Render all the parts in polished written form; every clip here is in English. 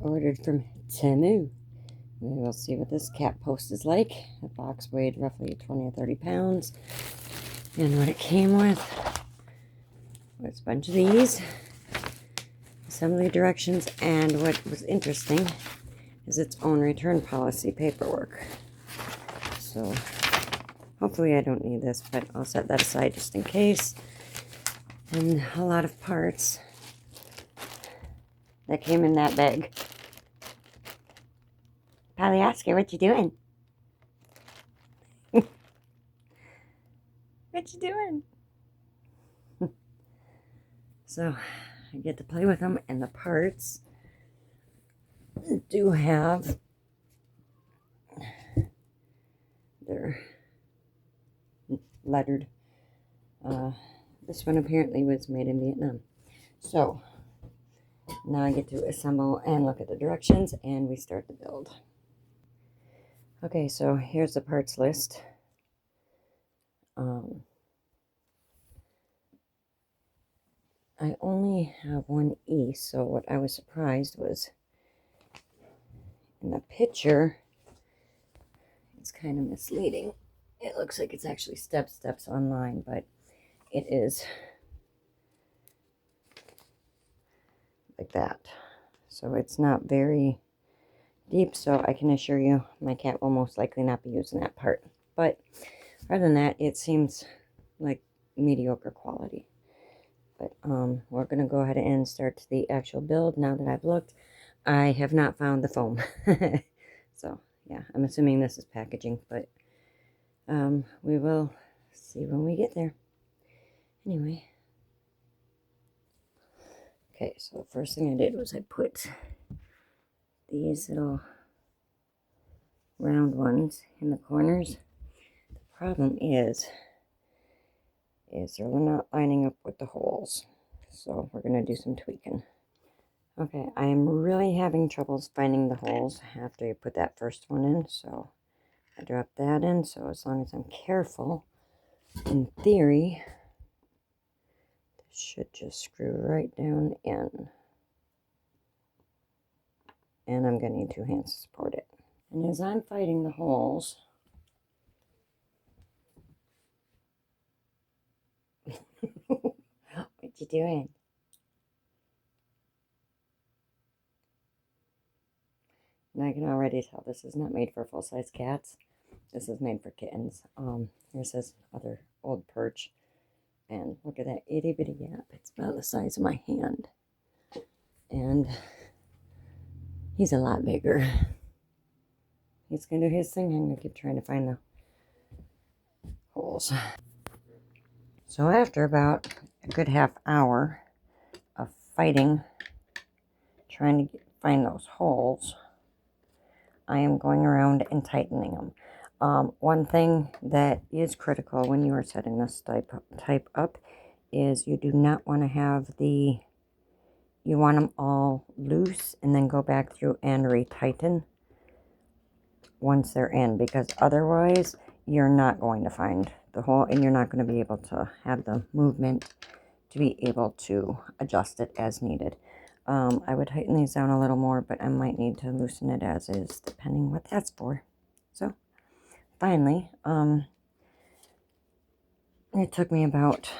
ordered from Temu. We'll see what this cat post is like. The box weighed roughly 20 or 30 pounds. And what it came with was a bunch of these, assembly directions, and what was interesting is its own return policy paperwork. So hopefully I don't need this, but I'll set that aside just in case. And a lot of parts that came in that bag. Probably ask her, what you doing? What you doing? So I get to play with them, and the parts do have their lettered. This one apparently was made in Vietnam. So now I get to assemble and look at the directions, and we start the build. Okay, so here's the parts list. I only have one E, so what I was surprised was in the picture, it's kind of misleading. It looks like it's actually steps online, but it is like that. So it's not very deep, so I can assure you my cat will most likely not be using that part. But other than that, it seems like mediocre quality. But we're going to go ahead and start the actual build now that I've looked. I have not found the foam. So, yeah, I'm assuming this is packaging, but we will see when we get there. Anyway. Okay, so the first thing I did was I put these little round ones in the corners. The problem is they're not lining up with the holes. So we're going to do some tweaking. Okay, I am really having troubles finding the holes after you put that first one in. So I dropped that in. So as long as I'm careful, in theory, this should just screw right down in. And I'm going to need 2 hands to support it. And as I'm fighting the holes, what you doing? And I can already tell this is not made for full-size cats. This is made for kittens. Here's this other old perch. And look at that itty-bitty gap. It's about the size of my hand. And he's a lot bigger. He's going to do his thing. I'm going to keep trying to find the holes. So after about a good half hour of fighting, trying to find those holes, I am going around and tightening them. One thing that is critical when you are setting this type up is you do not want to have you want them all loose and then go back through and retighten once they're in, because otherwise you're not going to find the hole and you're not going to be able to have the movement to be able to adjust it as needed. I would tighten these down a little more, but I might need to loosen it as is, depending what that's for. So finally, it took me about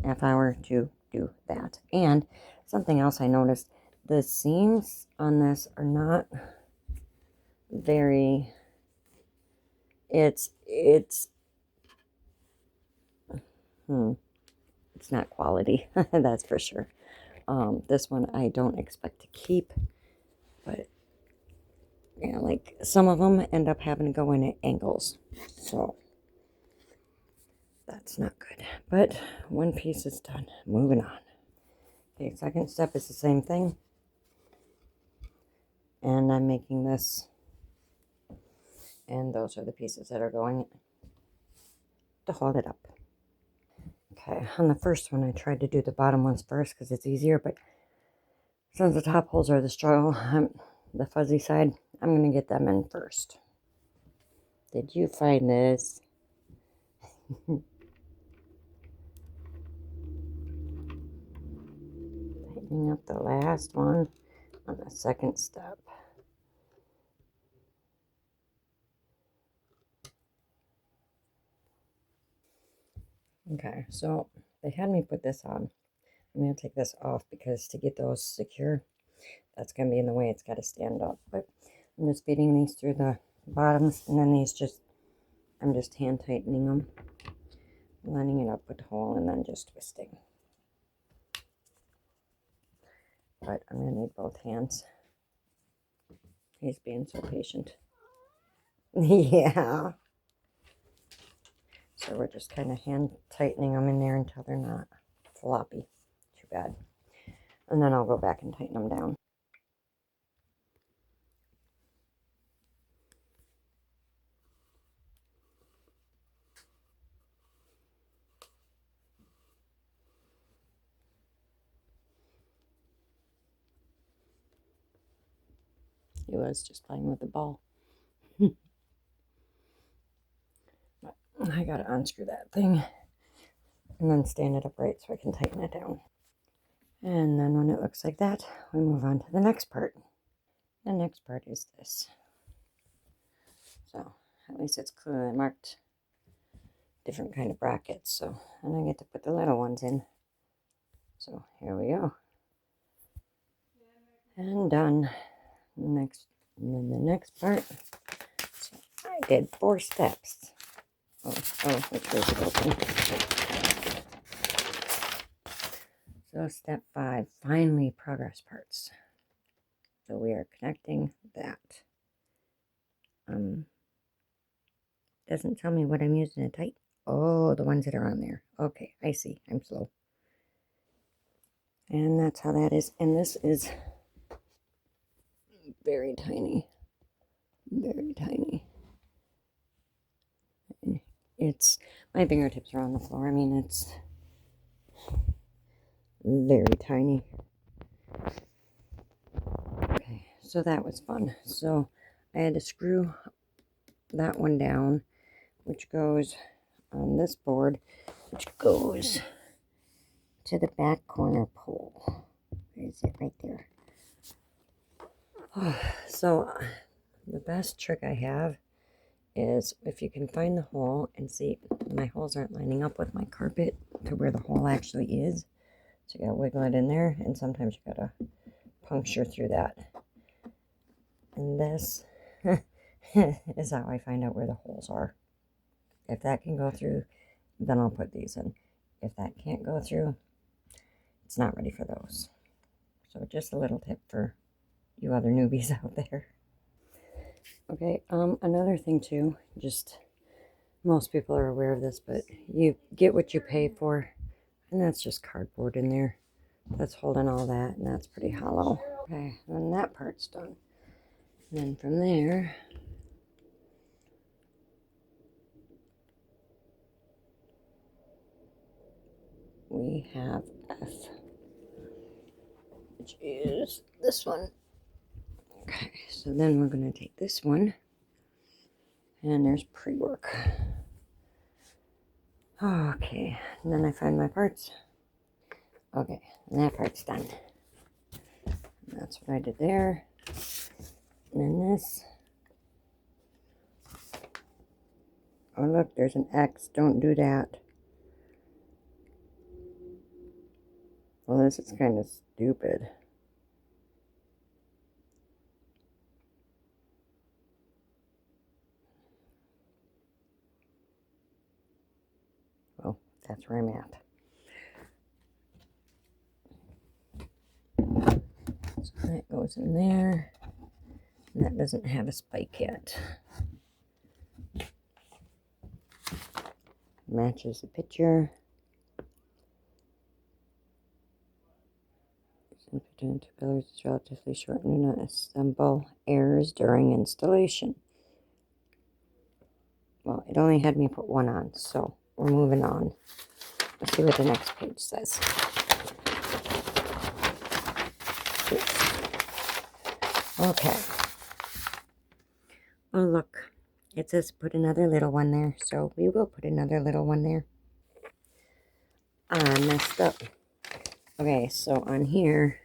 a half hour to do that. And something else I noticed, the seams on this are not very, it's not quality, that's for sure. This one I don't expect to keep, but yeah, like some of them end up having to go in at angles, so that's not good. But one piece is done. Moving on. Okay, second step is the same thing, and I'm making this, and those are the pieces that are going to hold it up. Okay, on the first one I tried to do the bottom ones first because it's easier, but since the top holes are the struggle, the fuzzy side, I'm going to get them in first. Did you find this? Tightening up the last one. on the second step. Okay, so they had me put this on. I'm going to take this off because to get those secure, that's going to be in the way. It's got to stand up. But I'm just feeding these through the bottoms, and then I'm just hand tightening them, lining it up with the hole, and then just twisting. But I'm going to need both hands. He's being so patient. Yeah. So we're just kind of hand tightening them in there until they're not floppy. Too bad. And then I'll go back and tighten them down. He was just playing with the ball. I gotta unscrew that thing and then stand it upright so I can tighten it down. And then when it looks like that, we move on to the next part. The next part is this. So at least it's clearly marked different kind of brackets. So and I get to put the little ones in. So here we go. And done. Next, and then the next part. So I did 4 steps. Oh, which was it open? So step 5, finally progress parts. So we are connecting that. Doesn't tell me what I'm using to tighten. Oh, the ones that are on there. Okay, I see. I'm slow. And that's how that is. And this is very tiny. Very tiny. It's, my fingertips are on the floor. I mean, it's very tiny. Okay, so that was fun. So I had to screw that one down, which goes on this board, which goes to the back corner pole. Where is it? Right there. So the best trick I have is if you can find the hole and see my holes aren't lining up with my carpet to where the hole actually is. So you gotta wiggle it in there, and sometimes you gotta puncture through that. And this is how I find out where the holes are. If that can go through, then I'll put these in. If that can't go through, it's not ready for those. So just a little tip for you other newbies out there. Okay, another thing too, just most people are aware of this, but you get what you pay for, and that's just cardboard in there. That's holding all that, and that's pretty hollow. Okay, then that part's done. And then from there, we have F, which is this one. Okay, so then we're going to take this one, and there's pre-work. Okay, and then I find my parts. Okay, and that part's done. And that's what I did there. And then this. Oh, look, there's an X. Don't do that. Well, this is kind of stupid. Well, that's where I'm at. So that goes in there. And that doesn't have a spike yet. Matches the picture. Between two pillars is relatively short and do not assemble errors during installation. Well, it only had me put one on, so we're moving on. Let's see what the next page says. Okay. Oh, look. It says put another little one there, so we will put another little one there. I messed up. Okay, so on here,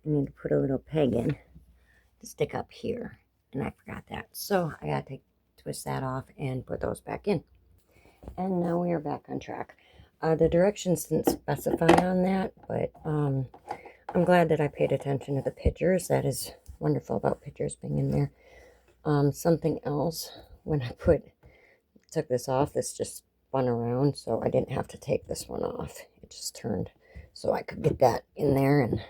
I need to put a little peg in to stick up here, and I forgot that. So I got to twist that off and put those back in. And now we are back on track. The directions didn't specify on that, but I'm glad that I paid attention to the pictures. That is wonderful about pictures being in there. Something else, when I took this off, this just spun around, so I didn't have to take this one off. It just turned so I could get that in there, and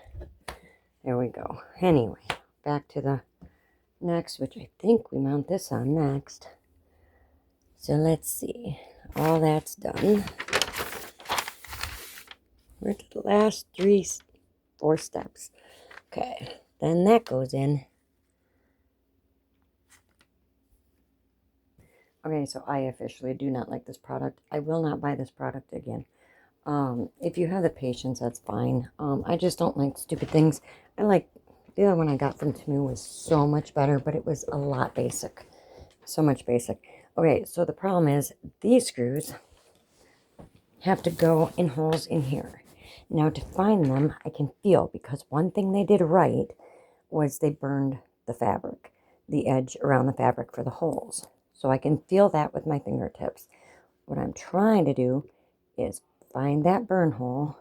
there we go. Anyway, back to the next, which I think we mount this on next. So let's see. All that's done. We're to the last 4 steps. Okay, then that goes in. Okay, so I officially do not like this product. I will not buy this product again. If you have the patience, that's fine. I just don't like stupid things. I like the other one I got from Temu was so much better, but it was a lot basic. So much basic. Okay, so the problem is these screws have to go in holes in here. Now to find them, I can feel, because one thing they did right was they burned the fabric, the edge around the fabric for the holes. So I can feel that with my fingertips. What I'm trying to do is find that burn hole,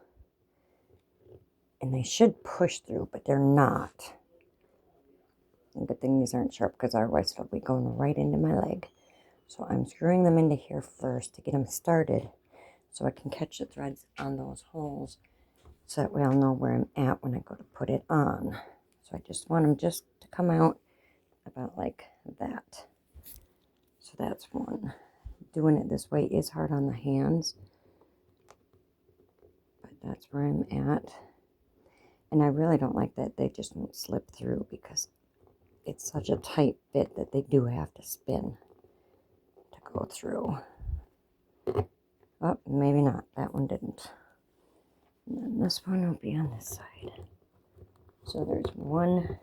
and they should push through, but they're not. And good thing these aren't sharp, because otherwise they'll be going right into my leg. So I'm screwing them into here first to get them started, so I can catch the threads on those holes, so that way I'll know where I'm at when I go to put it on. So I just want them just to come out about like that. So that's one. Doing it this way is hard on the hands, but that's where I'm at. And I really don't like that they just won't slip through, because it's such a tight fit that they do have to spin to go through. Oh, maybe not. That one didn't. And then this one will be on this side. So there's one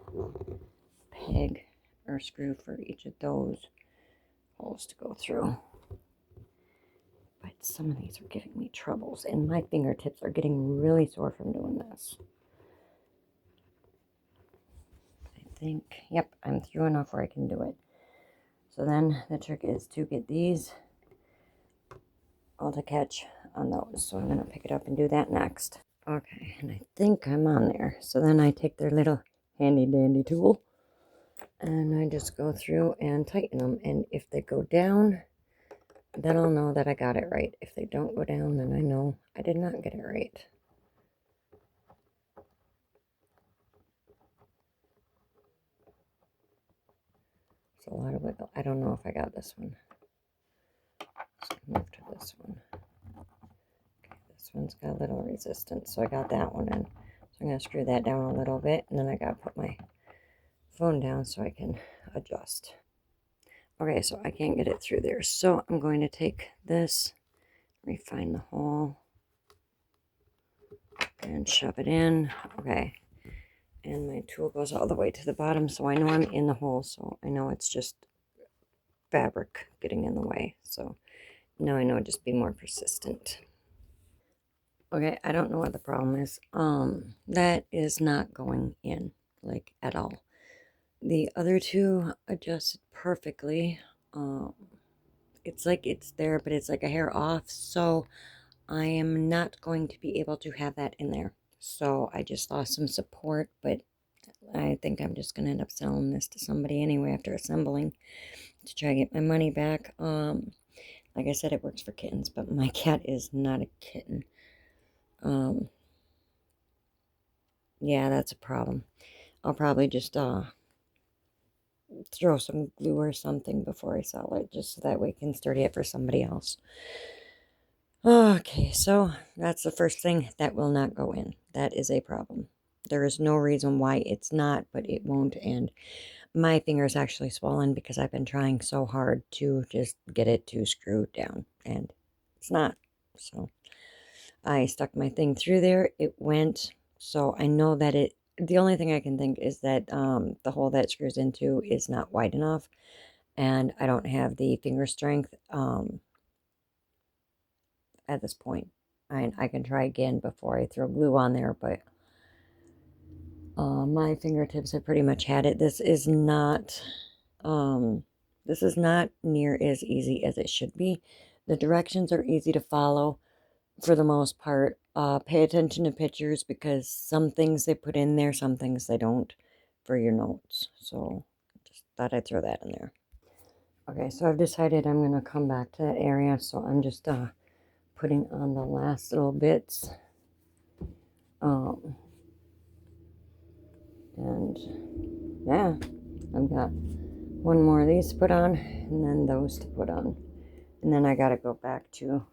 peg or screw for each of those holes to go through. But some of these are giving me troubles, and my fingertips are getting really sore from doing this. I think, yep, I'm through enough where I can do it. So then the trick is to get these all to catch on those. So I'm going to pick it up and do that next. Okay, and I think I'm on there. So then I take their little handy dandy tool, and I just go through and tighten them. And if they go down, then I'll know that I got it right. If they don't go down, then I know I did not get it right. It's a lot of wiggle. I don't know if I got this one. So move to this one. Okay, this one's got a little resistance, so I got that one in. So I'm going to screw that down a little bit, and then I got to put my phone down so I can adjust. Okay, so I can't get it through there. So I'm going to take this, refine the hole, and shove it in. Okay, and my tool goes all the way to the bottom, so I know I'm in the hole, so I know it's just fabric getting in the way. So now I know, just be more persistent. Okay, I don't know what the problem is. That is not going in, like, at all. The other two adjusted perfectly. It's like it's there, but it's like a hair off, so I am not going to be able to have that in there. So I just lost some support, but I think I'm just going to end up selling this to somebody anyway after assembling to try to get my money back. Like I said, it works for kittens, but my cat is not a kitten. Yeah, that's a problem. I'll probably just throw some glue or something before I sell it, just so that we can sturdy it for somebody else. Okay, so that's the first thing that will not go in. That is a problem. There is no reason why it's not, but it won't. And my finger is actually swollen because I've been trying so hard to just get it to screw down, and it's not. So I stuck my thing through there. It went. So I know that the only thing I can think is that the hole that screws into is not wide enough, and I don't have the finger strength at this point. I can try again before I throw glue on there, but My fingertips have pretty much had it. This is not near as easy as it should be. The directions are easy to follow for the most part. Pay attention to pictures because some things they put in there, some things they don't for your notes. So just thought I'd throw that in there. Okay, so I've decided I'm going to come back to that area, so I'm just putting on the last little bits. And yeah, I've got one more of these to put on, and then those to put on. And then I got to go back to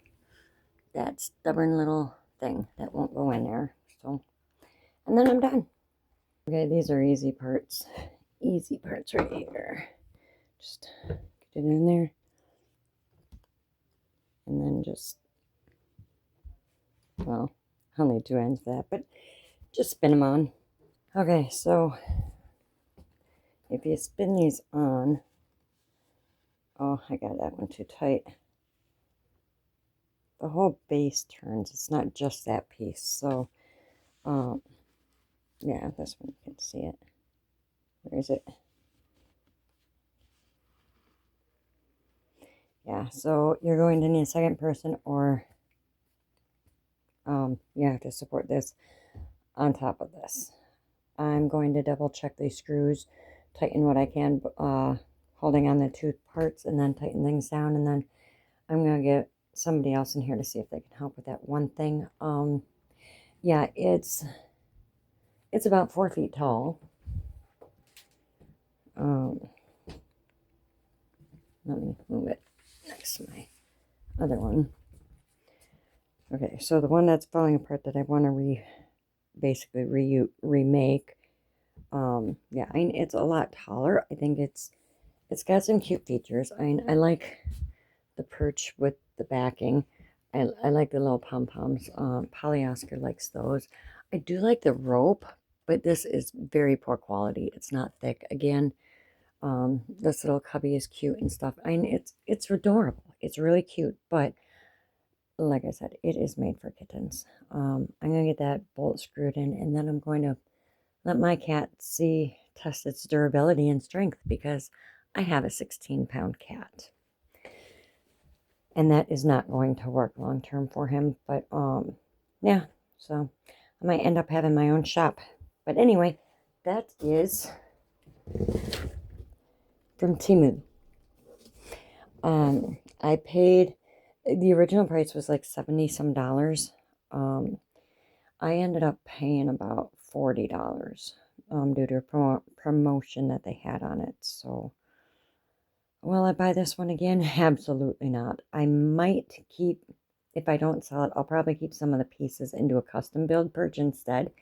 that stubborn little thing that won't go in there. So, and then I'm done. Okay, these are easy parts. Easy parts right here. Just get it in there. And then just, well, I'll need two ends of that, but just spin them on. Okay, so if you spin these on, oh, I got that one too tight. The whole base turns. It's not just that piece. So, yeah, this one you can see it. Where is it? Yeah, so you're going to need a second person, or you have to support this on top of this. I'm going to double check these screws, tighten what I can, holding on the two parts, and then tighten things down, and then I'm going to get somebody else in here to see if they can help with that one thing. Yeah, it's about 4 feet tall. Let me move it next to my other one. Okay, so the one that's falling apart that I want to basically remake. Yeah, it's a lot taller. I think it's got some cute features. I like the perch with the backing. I like the little pom-poms. Polly Oscar likes those. I do like the rope, but this is very poor quality. It's not thick. Again, this little cubby is cute and stuff. It's adorable. It's really cute, but like I said, it is made for kittens. I'm gonna get that bolt screwed in, and then I'm going to let my cat test its durability and strength, because I have a 16-pound cat. And that is not going to work long term for him. But yeah, so I might end up having my own shop. But anyway, that is from Temu. I paid, the original price was like $70 some. I ended up paying about $40 due to a promotion that they had on it. So, will I buy this one again? Absolutely not. I might keep, if I don't sell it, I'll probably keep some of the pieces into a custom build perch instead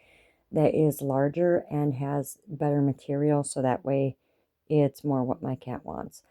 that is larger and has better material, so that way it's more what my cat wants.